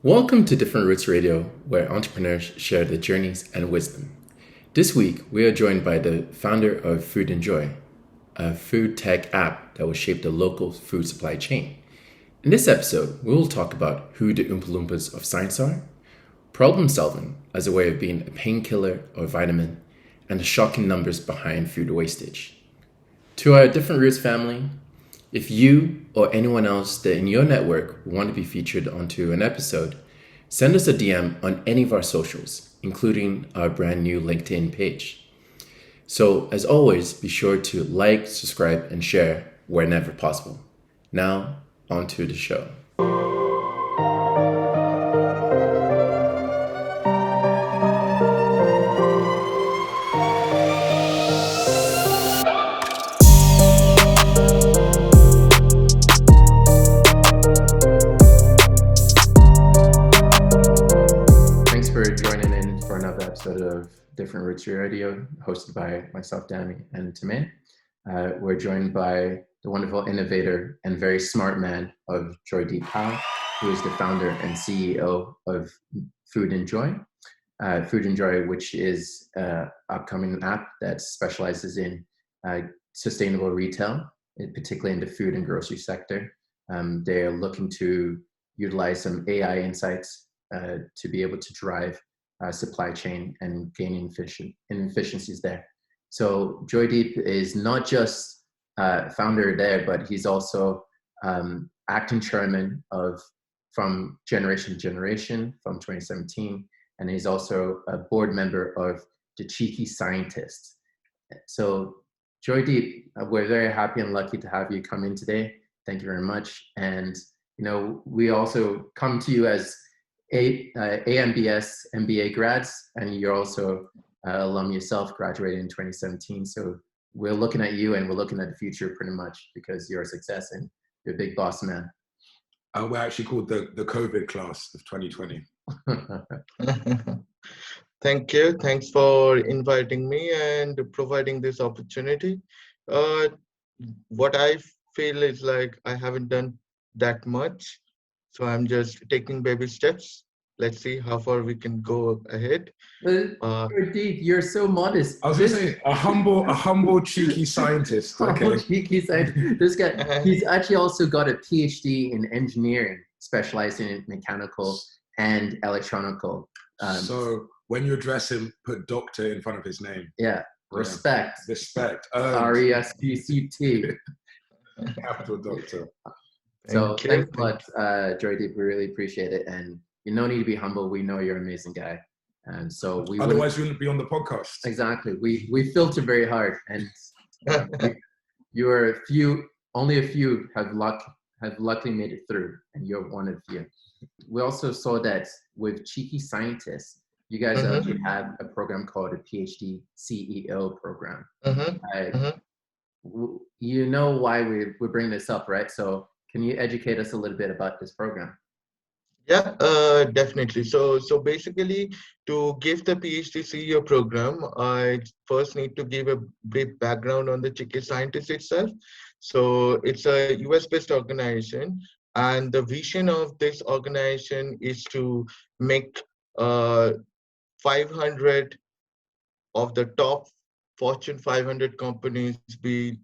Welcome to Different Roots Radio, where entrepreneurs share their journeys and wisdom. This week, we are joined by the founder of Foodinjoy, a food tech app that will shape the local food supply chain. In this episode, we will talk about who the Oompa Loompas of science are, problem solving as a way of being a painkiller or vitamin, and the shocking numbers behind food wastage. To our Different Roots family, if you or anyone else that in your network want to be featured onto an episode, send us a DM on any of our socials, including our brand new LinkedIn page. So, as always, be sure to like, subscribe, and share whenever possible. Now, on to the show. Thanks for joining in for another episode of Different Roots Radio, hosted by myself, Danny, and Timay. We're joined by the wonderful innovator and very smart man of Joydeep Pal, who is the founder and CEO of Foodinjoy. Foodinjoy, which is an upcoming app that specializes in sustainable retail, particularly in the food and grocery sector. They're looking to utilize some AI insights to be able to drive supply chain and gain efficiencies there. So Joydeep is not just founder there, but he's also acting chairman of From Generation to Generation from 2017, and he's also a board member of the Cheeky Scientists. So Joydeep, we're very happy and lucky to have you come in today. Thank you very much. And we also come to you as AMBS MBA grads, and you're also alum yourself, graduated in 2017. So we're looking at you and we're looking at the future pretty much because you're a success and you're a big boss man. We're actually called the COVID class of 2020. Thank you. Thanks for inviting me and providing this opportunity. What I feel is like I haven't done that much. So I'm just taking baby steps. Let's see how far we can go ahead. Joydeep, you're so modest. I was going to say a humble, cheeky scientist. Humble, Okay. cheeky scientist. This guy, he's actually also got a PhD in engineering, specializing in mechanical and electronical. So when you address him, put doctor in front of his name. Yeah, respect. Yeah. Respect. RESPCT. Capital doctor. So thanks a lot, Joydeep. We really appreciate it. And you no need to be humble. We know you're an amazing guy. And so Otherwise you wouldn't be on the podcast. Exactly. We filter very hard, and you are only a few have luckily made it through, and you're one of few. We also saw that with Cheeky Scientists, you guys actually have a program called a PhD CEO program. You know why we bring this up, right? So can you educate us a little bit about this program? Yeah, definitely. So basically, to give the PhD CEO program, I first need to give a brief background on the Cheeky Scientist itself. So it's a US-based organization, and the vision of this organization is to make 500 of the top Fortune 500 companies be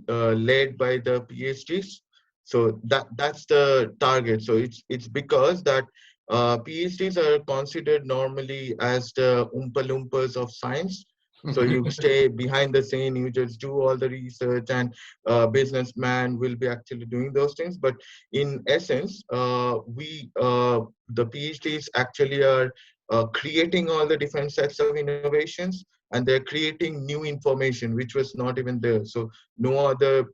led by the PhDs. So that's the target. So it's because that PhDs are considered normally as the Oompa Loompas of science. So you stay behind the scene, you just do all the research, and businessman will be actually doing those things. But in essence, the PhDs actually are creating all the different sets of innovations, and they're creating new information which was not even there. So no other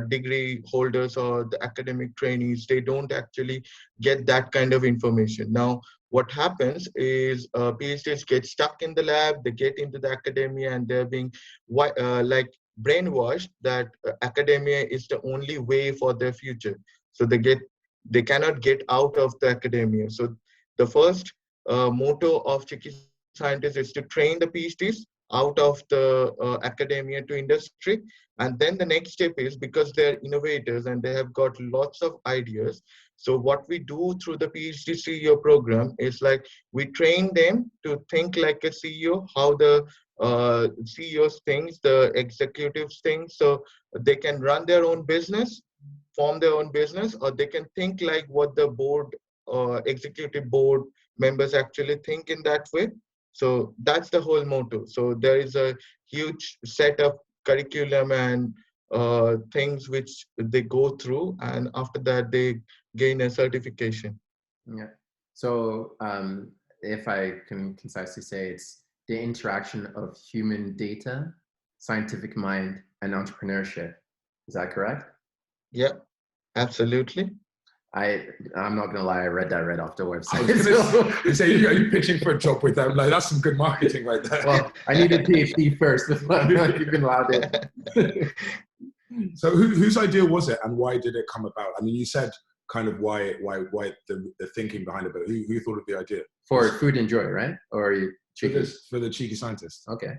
degree holders or the academic trainees, they don't actually get that kind of information. Now, what happens is PhDs get stuck in the lab, they get into the academia, and they're being like brainwashed that academia is the only way for their future. So they cannot get out of the academia. So the first motto of Cheeky Scientists is to train the PhDs out of the academia to industry. And then the next step is, because they're innovators and they have got lots of ideas, So what we do through the PhD CEO program is like we train them to think like a CEO, how the CEOs thinks, the executives think, so they can run their own business, form their own business, or they can think like what the board, executive board members actually think in that way. So that's the whole motto. So there is a huge set of curriculum and things which they go through, and after that they gain a certification. Yeah. So if I can concisely say, it's the interaction of human data, scientific mind, and entrepreneurship. Is that correct? Yeah, absolutely. I'm not gonna lie, I read that right off the I was website. gonna say, are you pitching for a job with them? Like, that's some good marketing right there. Well, I need a PhD first before you can allow it. So whose idea was it, and why did it come about? I mean, you said kind of why the thinking behind it, but who thought of the idea? For Foodinjoy, right? Or For the cheeky scientist. Okay.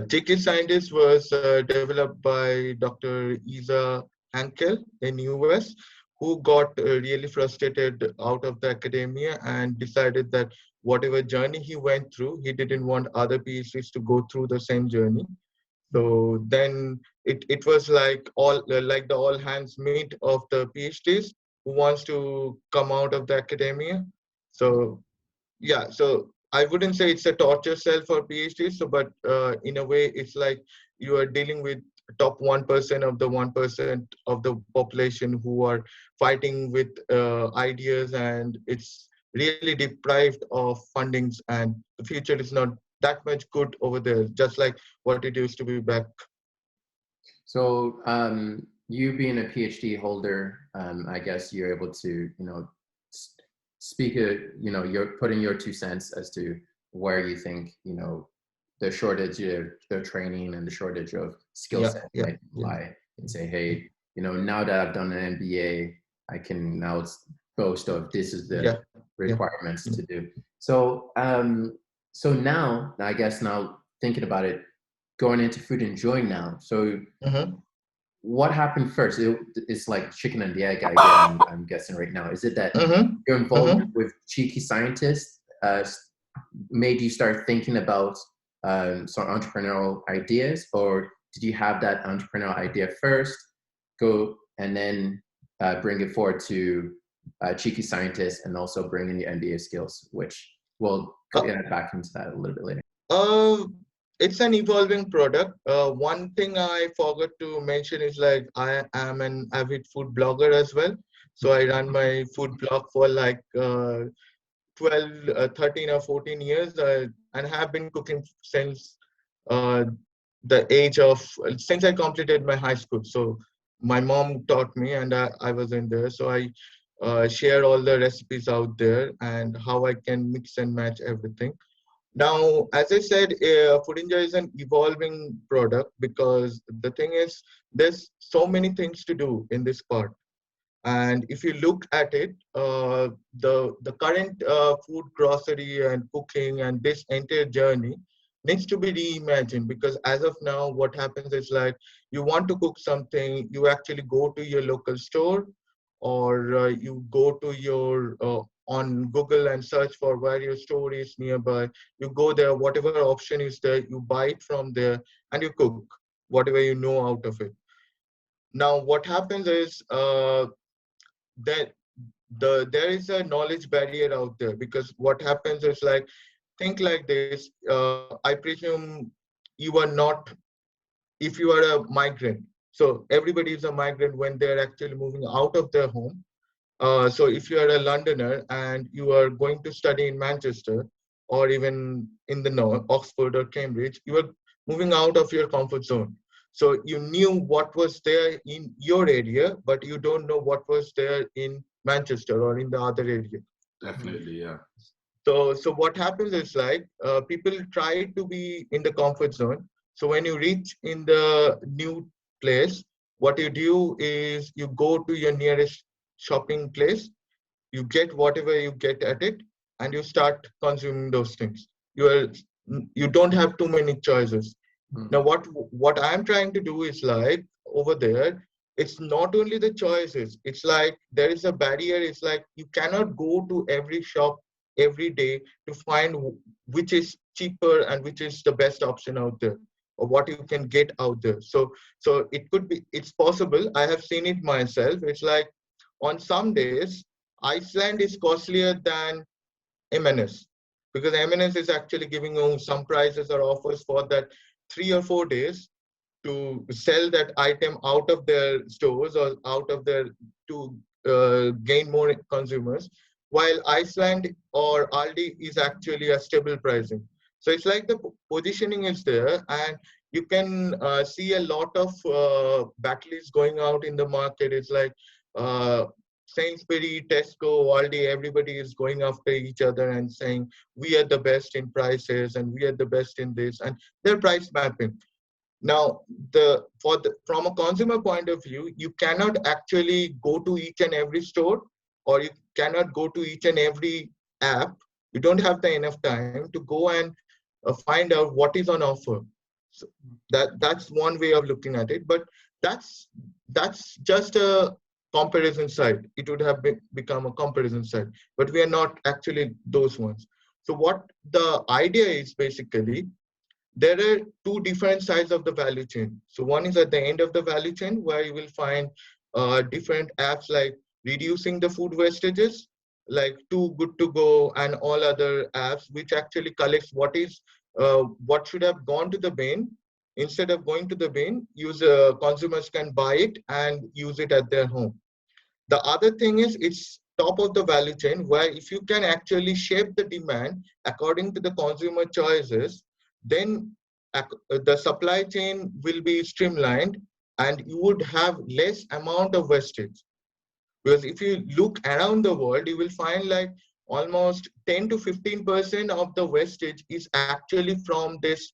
Ticket Scientist was developed by Dr. Isa Hankel in US, who got really frustrated out of the academia and decided that whatever journey he went through, he didn't want other PhDs to go through the same journey. So then it was like the all hands meet of the PhDs who wants to come out of the academia. So yeah, so I wouldn't say it's a torture cell for PhDs. So, but in a way, it's like you are dealing with top 1% of the 1% of the population who are fighting with ideas, and it's really deprived of fundings, and the future is not that much good over there, just like what it used to be back. So you being a PhD holder, I guess you're able to, speak, you're putting your 2 cents as to where you think, the shortage of the training and the shortage of skill set might lie, and say, hey, now that I've done an MBA, I can now boast of this is the requirements to do. So, so now, I guess now thinking about it, going into Foodinjoy now. So what happened first? It's like chicken and the egg idea, I'm guessing right now. Is it that your involvement with Cheeky Scientist made you start thinking about some entrepreneurial ideas, or did you have that entrepreneurial idea first, go and then bring it forward to Cheeky Scientist, and also bring in your MBA skills, which we'll get back into that a little bit later? It's an evolving product. One thing I forgot to mention is like I am an avid food blogger as well. So I run my food blog for like 13 or 14 years, and have been cooking since the age of, since I completed my high school. So my mom taught me, and I was in there. So I share all the recipes out there and how I can mix and match everything. Now, as I said, Foodinjoy is an evolving product, because the thing is, there's so many things to do in this part. And if you look at it, the current food, grocery, and cooking, and this entire journey needs to be reimagined. Because as of now, what happens is like you want to cook something, you actually go to your local store, or you go to your on Google and search for where your store is nearby. You go there, whatever option is there, you buy it from there, and you cook whatever you know out of it. Now, what happens is that there is a knowledge barrier out there, because what happens is like, think like this. I presume you are not, if you are a migrant. So everybody is a migrant when they're actually moving out of their home. So if you are a Londoner and you are going to study in Manchester, or even in the north, Oxford or Cambridge, you are moving out of your comfort zone. So you knew what was there in your area, but you don't know what was there in Manchester or in the other area. Definitely, yeah. So what happens is like people try to be in the comfort zone. So when you reach in the new place, what you do is you go to your nearest shopping place, you get whatever you get at it, and you start consuming those things. You don't have too many choices. Now what I'm trying to do is like over there, it's not only the choices, it's like there is a barrier. It's like you cannot go to every shop every day to find which is cheaper and which is the best option out there, or what you can get out there. So it could be, it's possible. I have seen it myself. It's like on some days, Iceland is costlier than M&S, because M&S is actually giving you some prices or offers for that 3 or 4 days to sell that item out of their stores or out of their, to gain more consumers, while Iceland or Aldi is actually a stable pricing. So it's like the positioning is there, and you can see a lot of battles going out in the market. It's like uh, Sainsbury, Tesco, Aldi, everybody is going after each other and saying we are the best in prices and we are the best in this, and they're price mapping. Now, from a consumer point of view, you cannot actually go to each and every store, or you cannot go to each and every app. You don't have the enough time to go and find out what is on offer. So that's one way of looking at it, but that's just a comparison site. It would have become a comparison site, but we are not actually those ones. So what the idea is, basically, there are two different sides of the value chain. So one is at the end of the value chain, where you will find different apps like reducing the food wastages, like Too Good to Go and all other apps, which actually collects what should have gone to the bin. Instead of going to the bin, consumers can buy it and use it at their home. The other thing is, it's top of the value chain, where if you can actually shape the demand according to the consumer choices, then the supply chain will be streamlined and you would have less amount of wastage. Because if you look around the world, you will find like almost 10 to 15% of the wastage is actually from this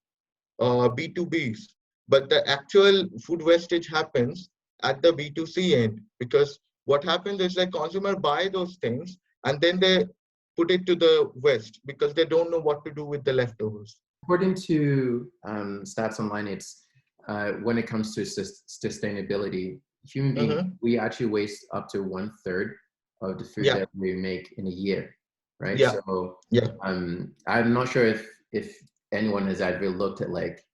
B2Bs, but the actual food wastage happens at the B2C end, because what happens is like consumer buy those things and then they put it to the waste because they don't know what to do with the leftovers. According to stats online, it's when it comes to sustainability, human beings, we actually waste up to 1/3 of the food that we make in a year, right? Yeah. So Yeah. I'm not sure if anyone has ever looked at like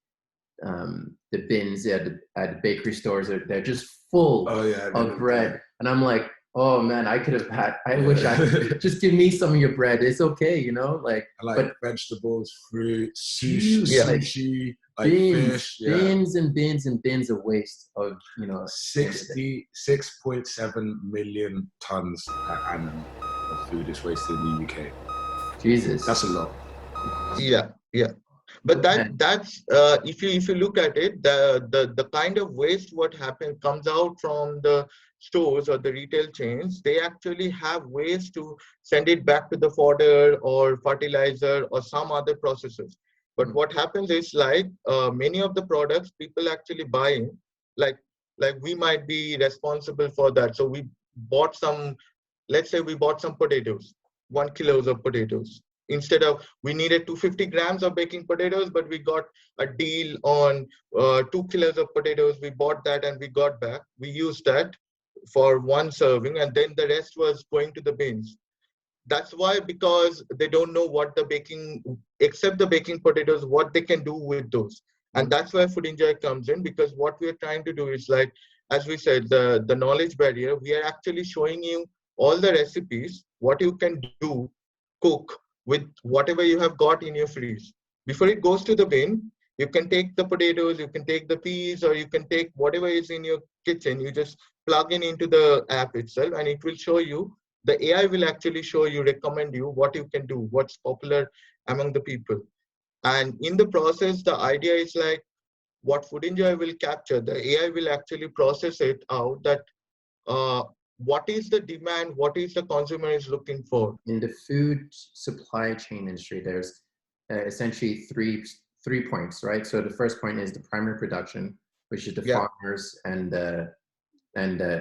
the bins at bakery stores. They're just full of bread, and I'm like, oh man, I could have had. I wish I could just give me some of your bread. It's okay, you know, like but vegetables, fruit, sushi, like bins, fish, bins and bins and bins of waste of 66.7 million tons per annum of food is wasted in the UK. Jesus, that's a lot. Yeah. But that's if you look at it, the kind of waste what comes out from the stores or the retail chains, they actually have ways to send it back to the fodder or fertilizer or some other processes. But what happens is like many of the products people actually buy, like we might be responsible for that. So we bought some, let's say we bought some potatoes, 1 kilo of potatoes. Instead of, we needed 250 grams of baking potatoes, but we got a deal on 2 kilos of potatoes. We bought that and we got back. We used that for one serving, and then the rest was going to the bins. That's why, because they don't know what except the baking potatoes, what they can do with those. And that's why Foodinjoy comes in, because what we're trying to do is like, as we said, the knowledge barrier, we are actually showing you all the recipes, what you can do, cook with whatever you have got in your freeze. Before it goes to the bin, you can take the potatoes, you can take the peas, or you can take whatever is in your kitchen. You just plug in into the app itself, and it will show you, the AI will actually show you, recommend you what you can do, what's popular among the people. And in the process, the idea is like, what Foodinjoy will capture, the AI will actually process it out, that what is the demand, what is the consumer is looking for. In the food supply chain industry, there's essentially three points, right? So the first point is the primary production, which is the farmers and the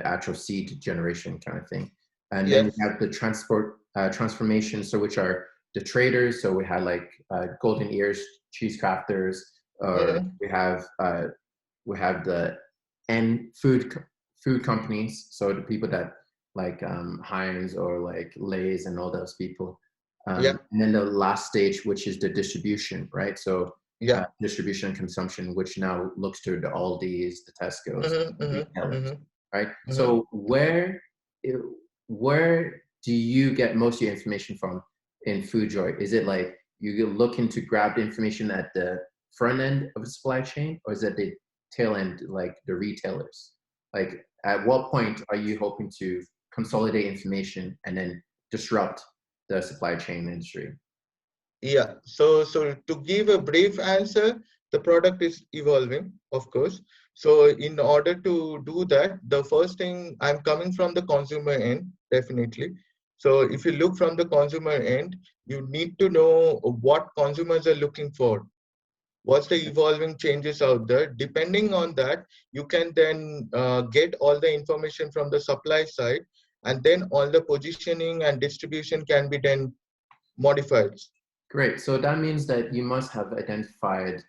actual seed generation kind of thing. And then you have the transformation, so which are the traders. So we had like Golden Ears cheese crafters, or we have the end food companies, so the people that like Heinz or like Lay's and all those people. Yeah, And then the last stage, which is the distribution, right? So yeah. distribution and consumption, which now looks to the Aldi's, the Tesco's, Mm-hmm, the mm-hmm, retailers, mm-hmm, right? mm-hmm. So where do you get most of your information from in FoodJoy? Is it like you looking to grab the information at the front end of the supply chain, or is it the tail end, like the retailers? Like, at what point are you hoping to consolidate information and then disrupt the supply chain industry? Yeah. So to give a brief answer, the product is evolving, of course. So in order to do that, the first thing, I'm coming from the consumer end, definitely. So if you look from the consumer end, you need to know what consumers are looking for. What's the evolving changes out there? Depending on that, you can then get all the information from the supply side, and then all the positioning and distribution can be then modified. Great. So that means that you must have identified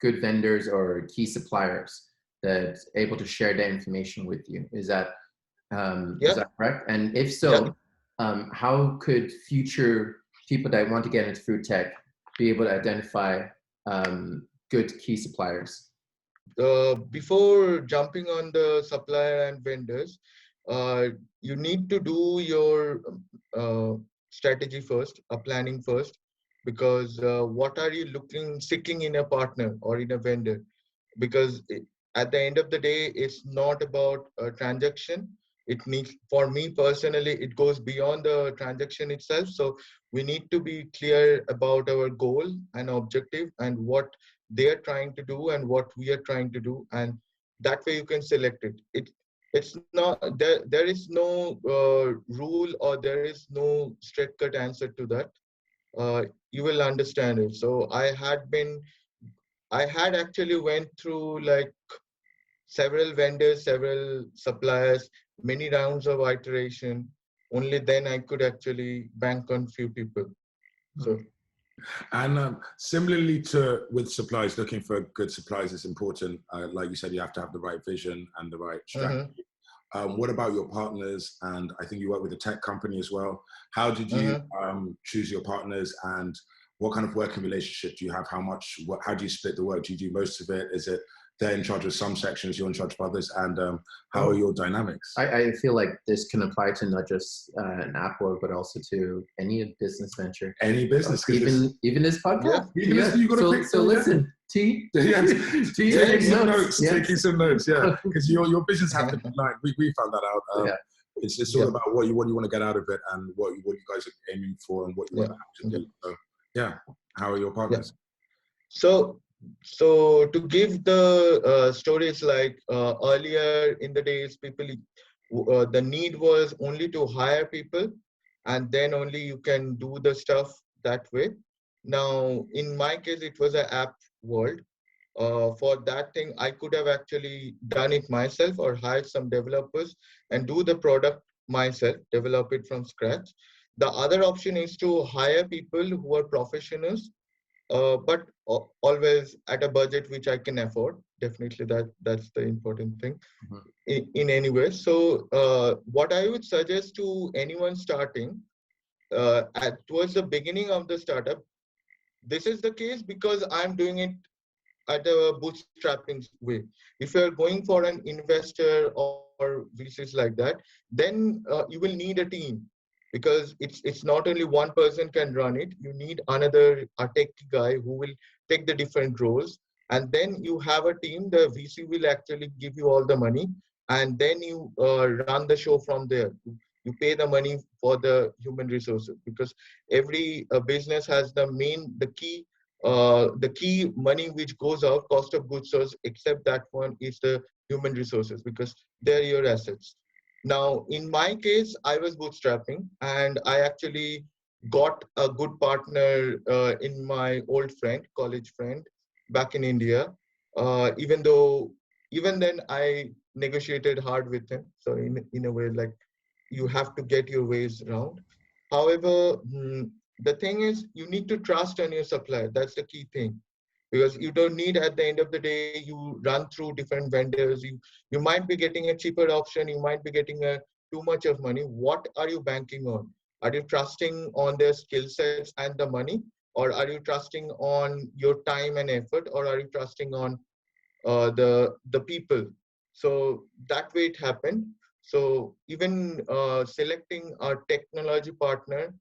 good vendors or key suppliers that's able to share that information with you. Is Yeah, that correct? And if yeah. so, how could future people that want to get into food tech be able to identify good key suppliers? Before jumping on the supplier and vendors, uh, you need to do your strategy first, a planning first, because what are you seeking in a partner or in a vendor? Because at the end of the day, it's not about a transaction. It needs, for me personally, it goes beyond the transaction itself. So we need to be clear about our goal and objective and what they're trying to do and what we are trying to do, and that way you can select it. It's not there. There is no rule, or there is no straight cut answer to that. You will understand it. So I had actually went through like several vendors, several suppliers, many rounds of iteration. Only then I could actually bank on few people. So And similarly to with supplies, looking for good supplies is important. Like you said, you have to have the right vision and the right mhm, strategy. What about your partners? And I think you work with a tech company as well. How did you mhm. choose your partners, and what kind of working relationship do you have? How do you split the work? Do you do most of it? Is it they're in charge of some sections, you're in charge of others? And how are your dynamics? I feel like this can apply to not just an app world, but also to any business venture. Any business, Even this Yeah, podcast. even this, you got to pick. So listen, T. Yeah, T, yeah, taking take some yeah. notes, Yeah. taking some notes, yeah. Because your business have to be like we found that out. Yeah. It's all Yeah, about what you want to get out of it and what you guys are aiming for and what you yeah, want to have to yeah, do. So yeah, how are your yeah. partners? So, so to give the stories, like earlier in the days, people, the need was only to hire people, and then only you can do the stuff that way. Now, in my case, it was an app world. For that thing, I could have actually done it myself or hired some developers and do the product myself, develop it from scratch. The other option is to hire people who are professionals, but always at a budget which I can afford. Definitely, that's the important thing Mhm. in any way. So, what I would suggest to anyone starting towards the beginning of the startup, this is the case because I'm doing it at a bootstrapping way. If you're going for an investor or VCs like that, then you will need a team, because it's not only one person can run it. You need another a tech guy who will take the different roles, and then you have a team. The VC will actually give you all the money, and then you run the show from there. You pay the money for the human resources, because every business has the key money which goes out, cost of goods sold, except that one is the human resources, because they're your assets. Now, in my case, I was bootstrapping, and I actually got a good partner in my old friend, college friend, back in India. Even though, even then, I negotiated hard with him. So in a way, like, you have to get your ways around. However, the thing is, you need to trust on your supplier. That's the key thing, because you don't need, at the end of the day, you run through different vendors. You might be getting a cheaper option, you might be getting a too much of money. What are you banking on? Are you trusting on their skill sets and the money, or are you trusting on your time and effort, or are you trusting on the people? So that way it happened. So even selecting a technology partner,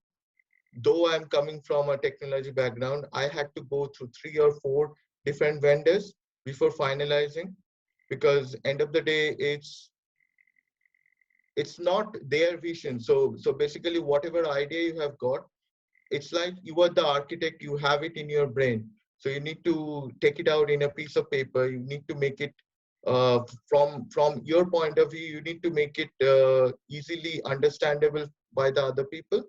though I'm coming from a technology background, I had to go through 3 or 4 different vendors before finalizing, because end of the day, it's not their vision. So basically, whatever idea you have got, it's like you are the architect, you have it in your brain. So you need to take it out in a piece of paper. You need to make it from your point of view. You need to make it easily understandable by the other people,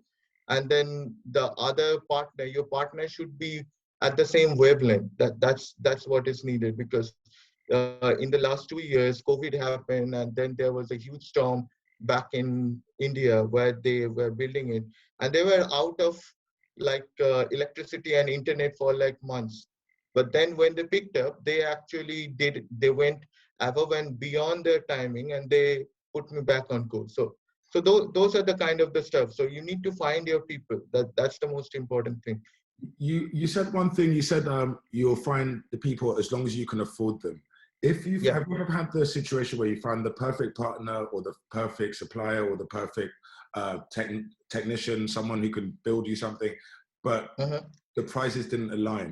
and then the other partner, your partner should be at the same wavelength. That's what is needed, because in the last 2 years, COVID happened, and then there was a huge storm back in India where they were building it, and they were out of like electricity and internet for like months. But then when they picked up, they actually they went above and beyond their timing, and they put me back on course. So those are the kind of the stuff. So you need to find your people. That's the most important thing. You said one thing. You said you'll find the people as long as you can afford them. If you've Yeah. have you ever had the situation where you find the perfect partner or the perfect supplier or the perfect technician, someone who can build you something, but Uh-huh. the prices didn't align?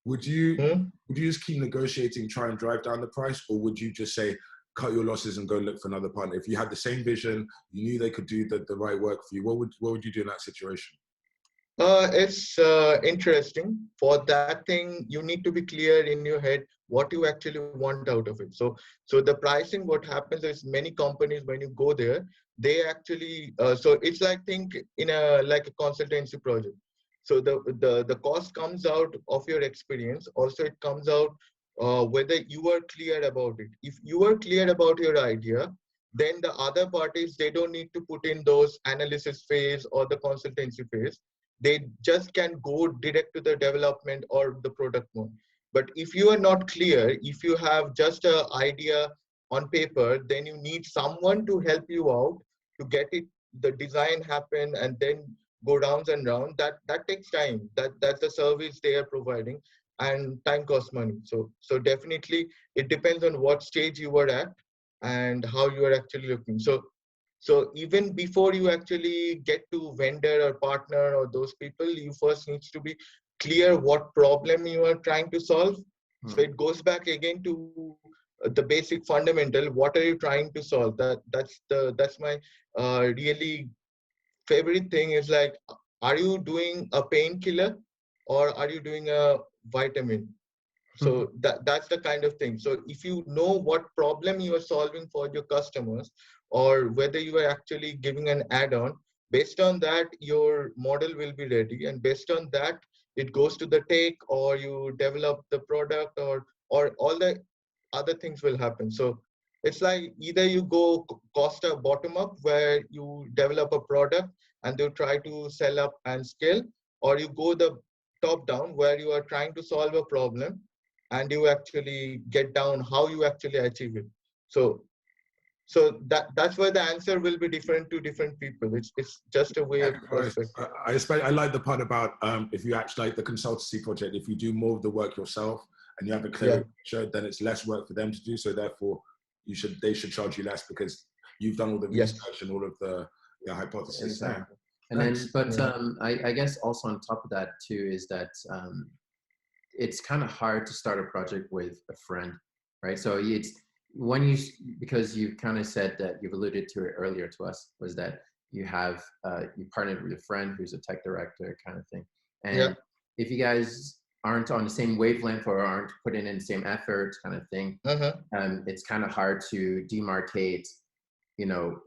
Would you Hmm? would you just keep negotiating, try and drive down the price, or would you just say cut your losses and go look for another partner? If you had the same vision, you knew they could do the right work for you, what would you do in that situation? It's interesting. For that thing, you need to be clear in your head what you actually want out of it. So the pricing, what happens is many companies, when you go there, they actually so it's like, think in a like a consultancy project. So the cost comes out of your experience. Also, it comes out whether you are clear about it. If you are clear about your idea, then the other parties, they don't need to put in those analysis phase or the consultancy phase. They just can go direct to the development or the product mode. But if you are not clear, if you have just an idea on paper, then you need someone to help you out to get it, the design happen, and then go rounds and round. That takes time. That's the service they are providing, and time costs money. So definitely it depends on what stage you are at and how you are actually looking. So even before you actually get to vendor or partner or those people, you first needs to be clear what problem you are trying to solve. So it goes back again to the basic fundamental. What are you trying to solve? That's my really favorite thing is like, are you doing a painkiller or are you doing a vitamin? So that's the kind of thing. So if you know what problem you are solving for your customers, or whether you are actually giving an add-on, based on that your model will be ready, and based on that it goes to the tech, or you develop the product, or all the other things will happen. So it's like either you go cost a bottom up, where you develop a product and you try to sell up and scale, or you go the top down, where you are trying to solve a problem and you actually get down how you actually achieve it. So that's why the answer will be different to different people. It's just a way Yeah, of perspective. I like the part about if you actually like the consultancy project, if you do more of the work yourself and you have a Yeah. clear picture, then it's less work for them to do. So therefore, they should charge you less because you've done all the Yes. research and all of the hypothesis there. Exactly. And then, but Yeah. I guess also on top of that too is that it's kind of hard to start a project with a friend, right? So it's when you, because you kind of said that you've alluded to it earlier to us, was that you have you partnered with a friend who's a tech director kind of thing. Yeah. And if you guys aren't on the same wavelength or aren't putting in the same effort kind of thing, Uh-huh. it's kind of hard to demarcate, you know,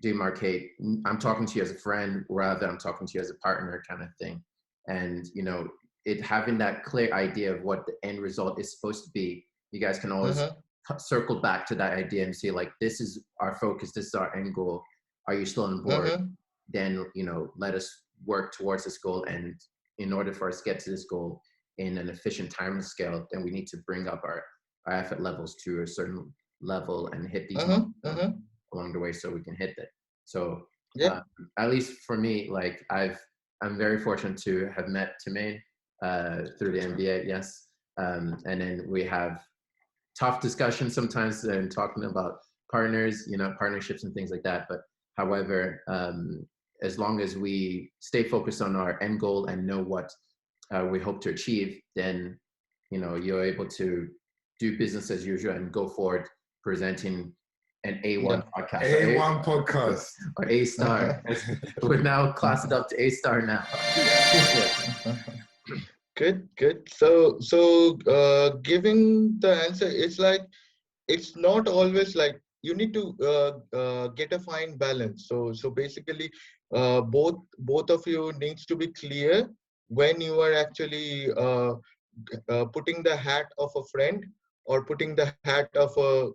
demarcate, I'm talking to you as a friend rather than I'm talking to you as a partner kind of thing. And, you know, it having that clear idea of what the end result is supposed to be, you guys can always Uh-huh. circle back to that idea and say like, this is our focus, this is our end goal. Are you still on board? Uh-huh. Then, you know, let us work towards this goal. And in order for us to get to this goal, in an efficient time scale, then we need to bring up our effort levels to a certain level and hit these milestones along the way so we can hit it. So at least for me, like I'm very fortunate to have met Timain through the MBA, yes. And then we have tough discussions sometimes and talking about partners, partnerships and things like that. But however, as long as we stay focused on our end goal and know what we hope to achieve, then you're able to do business as usual and go forward presenting an A1 podcast. A1 podcast. Or A star. We're now classed up to A star now. Good. So giving the answer, it's like, it's not always like you need to get a fine balance. So basically, both of you needs to be clear when you are actually putting the hat of a friend or putting the hat of a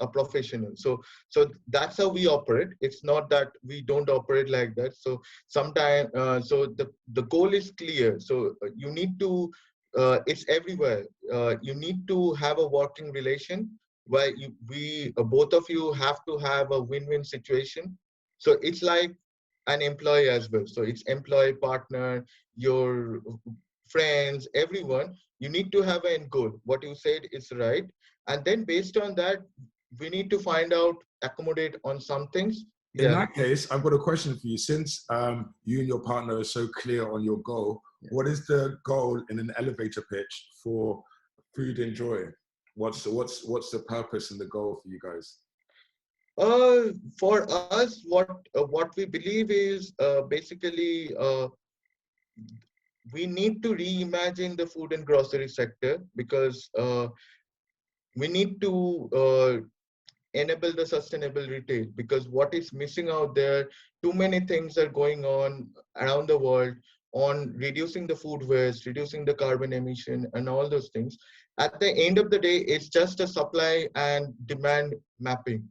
professional. So that's how we operate. It's not that we don't operate like that. So sometimes, so the goal is clear. So you need to, it's everywhere. You need to have a working relation where both of you have to have a win-win situation. So it's like an employee as well. So it's employee, partner, your friends, everyone. You need to have an end goal. What you said is right. And then based on that, we need to find out, accommodate on some things. In that case, I've got a question for you. Since you and your partner are so clear on your goal, what is the goal in an elevator pitch for Foodinjoy? What's the purpose and the goal for you guys? For us, what we believe is basically we need to reimagine the food and grocery sector, because we need to enable the sustainable retail, because what is missing out there, too many things are going on around the world on reducing the food waste, reducing the carbon emission and all those things. At the end of the day, it's just a supply and demand mapping,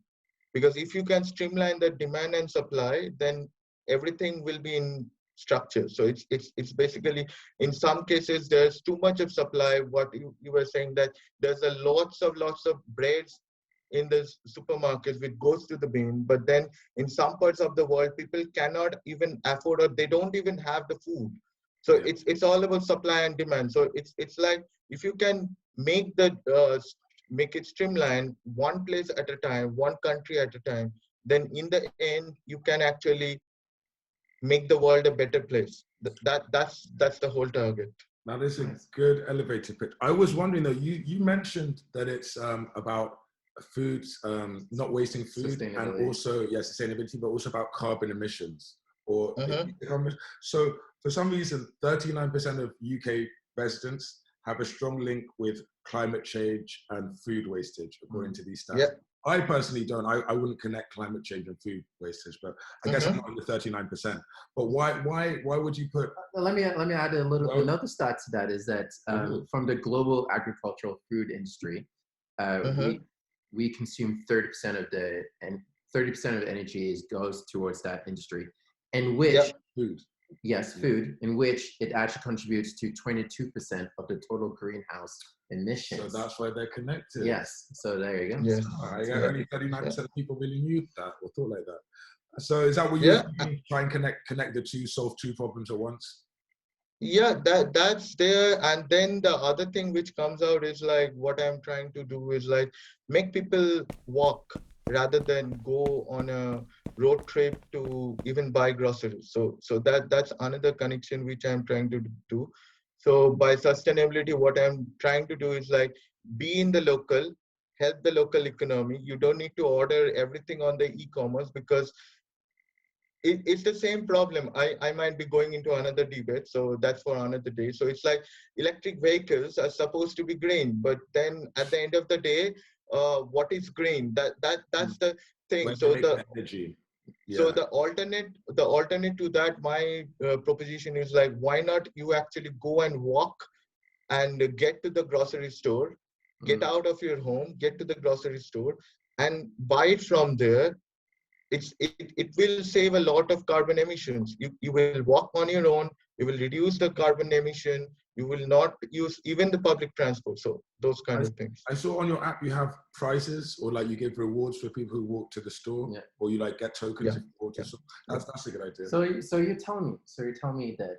because if you can streamline the demand and supply, then everything will be in structure. So it's basically, in some cases there's too much of supply. What you were saying, that there's a lots of breads in the supermarkets which goes to the bin, but then in some parts of the world people cannot even afford, or they don't even have the food. So it's all about supply and demand. So it's like, if you can make it streamlined, one place at a time, one country at a time, then in the end you can actually make the world a better place. That's the whole target. Now, this is a good elevator pitch. I was wondering though, you mentioned that it's about foods, not wasting food, and also sustainability, but also about carbon emissions. So for some reason, 39% of UK residents have a strong link with climate change and food wastage, according to these stats. I personally don't. I wouldn't connect climate change and food wastage, but I guess I'm not under 39%. But why would you put? Let me add another stat to that, is that from the global agricultural food industry, we consume 30% of the 30% of energy goes towards that industry, in which food. Yes, food, in which it actually contributes to 22% of the total greenhouse emissions. So that's why they're connected. Yes. So there you go. Yes. Only 39% of people really knew that or thought like that. So is that what you're trying to connect the two, solve two problems at once? Yeah, that's there. And then the other thing which comes out is like, what I'm trying to do is like make people walk rather than go on a road trip to even buy groceries. So that's another connection which I'm trying to do. So by sustainability, what I'm trying to do is like be in the local, help the local economy. You don't need to order everything on the e-commerce, because it's the same problem. I might be going into another debate, so that's for another day. So it's like electric vehicles are supposed to be green, but then at the end of the day, what is green? That's the thing. When so the energy. So the alternate to that, my proposition is like, why not you actually go and walk and get to the grocery store, get out of your home, get to the grocery store and buy it from there. it will save a lot of carbon emissions. You will walk on your own, you will reduce the carbon emission, you will not use even the public transport. So those kind of things. I saw on your app you have prizes, or like you give rewards for people who walk to the store, or you like get tokens if you walk to the store. That's a good idea. So you're telling me that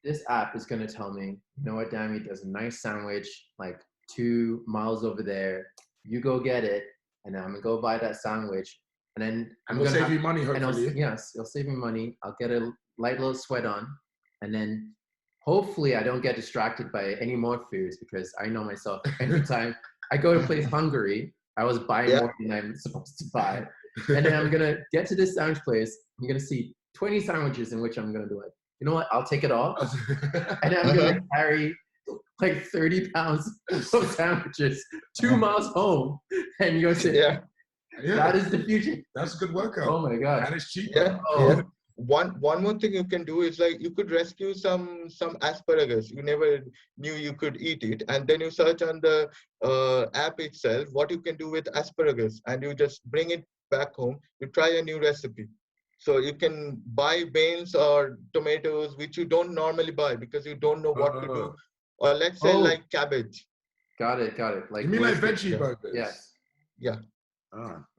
this app is going to tell me, you know what, Dami, there's a nice sandwich like 2 miles over there. You go get it, and I'm gonna go buy that sandwich, and then I'm gonna save you money, hopefully. Yes, it'll save me money. I'll get a light little sweat on, and then hopefully I don't get distracted by any more foods, because I know myself. Every time I go to place hungry, I was buying more than I'm supposed to buy, and then I'm gonna get to this sandwich place. I'm gonna see 20 sandwiches in which I'm gonna be like, you know what? I'll take it all, and then I'm gonna carry like 30 pounds of sandwiches 2 miles home, and you're saying, that is the future. That's a good workout. Oh my god. And it's cheap. One more thing you can do is like you could rescue some asparagus. You never knew you could eat it, and then you search on the app itself what you can do with asparagus, and you just bring it back home. You try a new recipe. So you can buy beans or tomatoes which you don't normally buy because you don't know what to do. Or let's say like cabbage. Got it. Like, you mean like veggie burgers? Yes. Yeah.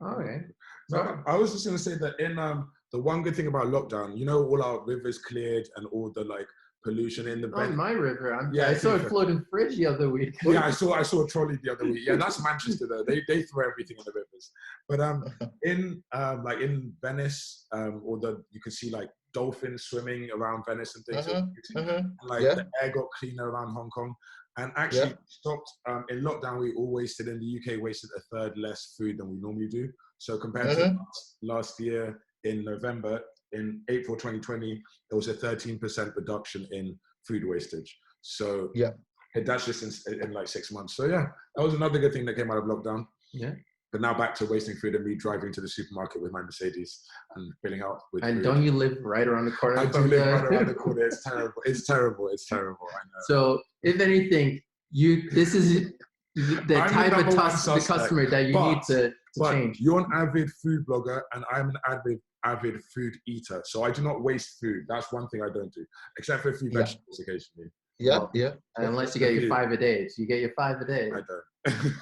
Okay. So I was just going to say that in the one good thing about lockdown, you know, all our rivers cleared and all the like pollution in the on my river. I saw it floating fridge the other week. Yeah, I saw a trolley the other week. Yeah, that's Manchester though. They throw everything in the rivers. But in like in Venice, or you can see like dolphins swimming around Venice and things. The air got cleaner around Hong Kong. And actually stopped in lockdown. We all wasted in the UK wasted a third less food than we normally do. So compared to last year in November, in April 2020, there was a 13% reduction in food wastage. So that's just in like 6 months. So yeah, that was another good thing that came out of lockdown. Yeah. But now back to wasting food and me driving to the supermarket with my Mercedes and filling out with food. Don't you live right around the corner? I do live right around the corner. It's terrible. It's terrible. It's terrible. I know. So if anything, this is the type of the customer that you need to change. You're an avid food blogger and I'm an avid food eater. So I do not waste food. That's one thing I don't do, except for a few vegetables occasionally. Unless you get your 5 a day. So you get your 5 a day. I don't.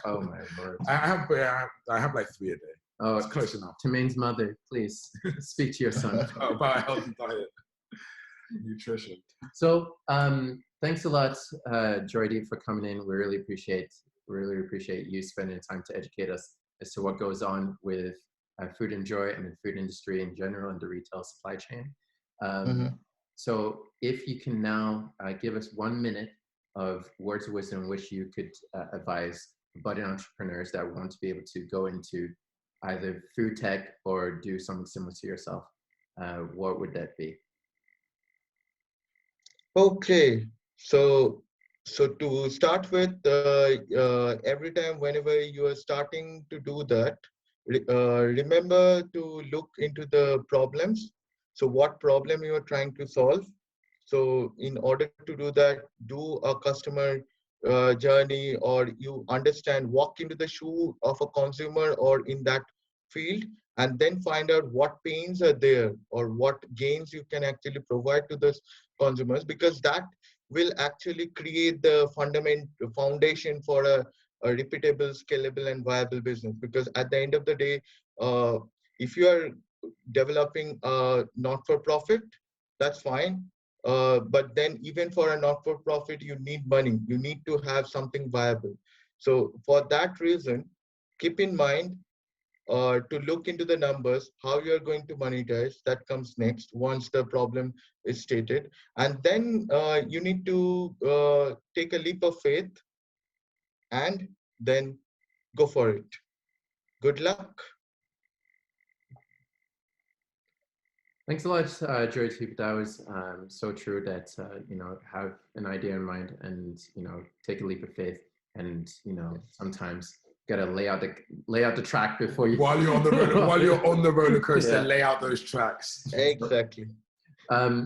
Oh my lord. I have like 3 a day. Oh, it's close enough. Tamane's mother, please speak to your son about a healthy diet, nutrition. So thanks a lot, Joydeep, for coming in. We really appreciate you spending time to educate us as to what goes on with Foodinjoy and the food industry in general and the retail supply chain. So if you can now give us 1 minute of words of wisdom which you could advise budding entrepreneurs that want to be able to go into either food tech or do something similar to yourself, what would that be? Okay, so to start with, every time whenever you are starting to do that, remember to look into the problems. So what problem you are trying to solve. So in order to do that, do a customer journey, or you understand, walk into the shoe of a consumer or in that field, and then find out what pains are there or what gains you can actually provide to the consumers, because that will actually create the foundation for a repeatable, scalable, and viable business. Because at the end of the day, if you are developing a not-for-profit, that's fine. But then even for a not-for-profit, you need money. You need to have something viable. So for that reason, keep in mind to look into the numbers, how you're going to monetize. That comes next once the problem is stated. And then you need to take a leap of faith and then go for it. Good luck. Thanks a lot, Joydeep. That was so true that, have an idea in mind and, take a leap of faith and, sometimes got to lay out the track before you. While you're on the roller coaster, lay out those tracks. Exactly.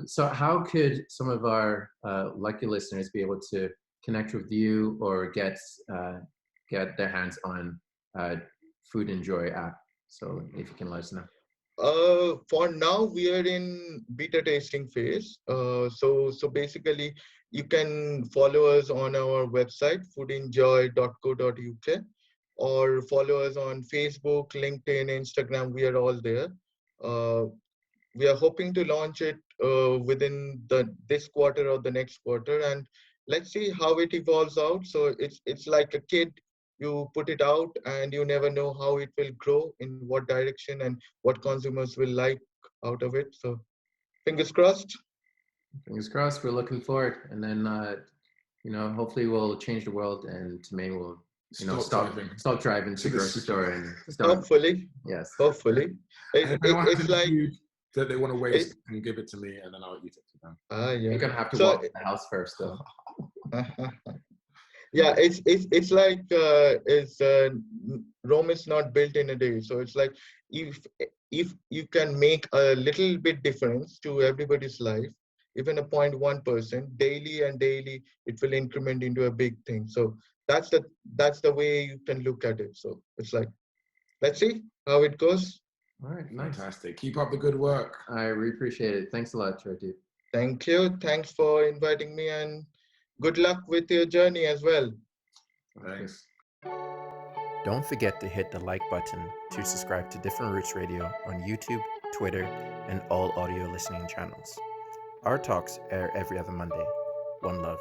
So how could some of our lucky listeners be able to connect with you or get their hands on Foodinjoy app? So if you can let us know. For now, we are in beta testing phase. So basically, you can follow us on our website, foodinjoy.co.uk, or follow us on Facebook, LinkedIn, Instagram. We are all there. Uh, we are hoping to launch it within this quarter or the next quarter, and let's see how it evolves out. So it's like a kid. You put it out and you never know how it will grow, in what direction, and what consumers will like out of it. So fingers crossed. Fingers crossed. We're looking forward, and then hopefully we'll change the world, and Tamain will stop driving to the grocery store and start. Hopefully. Yes. Hopefully. And if anyone has It's any like food that they want to waste, and give it to me, and then I'll eat it to them. yeah. You're gonna have to walk to the house first, though. Yeah, it's like Rome is not built in a day. So it's like if you can make a little bit difference to everybody's life, even a 0.1% daily and daily, it will increment into a big thing. So that's the way you can look at it. So it's like, let's see how it goes. All right, nice. Fantastic. Keep up the good work. I really appreciate it. Thanks a lot, Joydeep. Thank you. Thanks for inviting me, and good luck with your journey as well. Thanks. Don't forget to hit the like button to subscribe to Different Roots Radio on YouTube, Twitter, and all audio listening channels. Our talks air every other Monday. One love.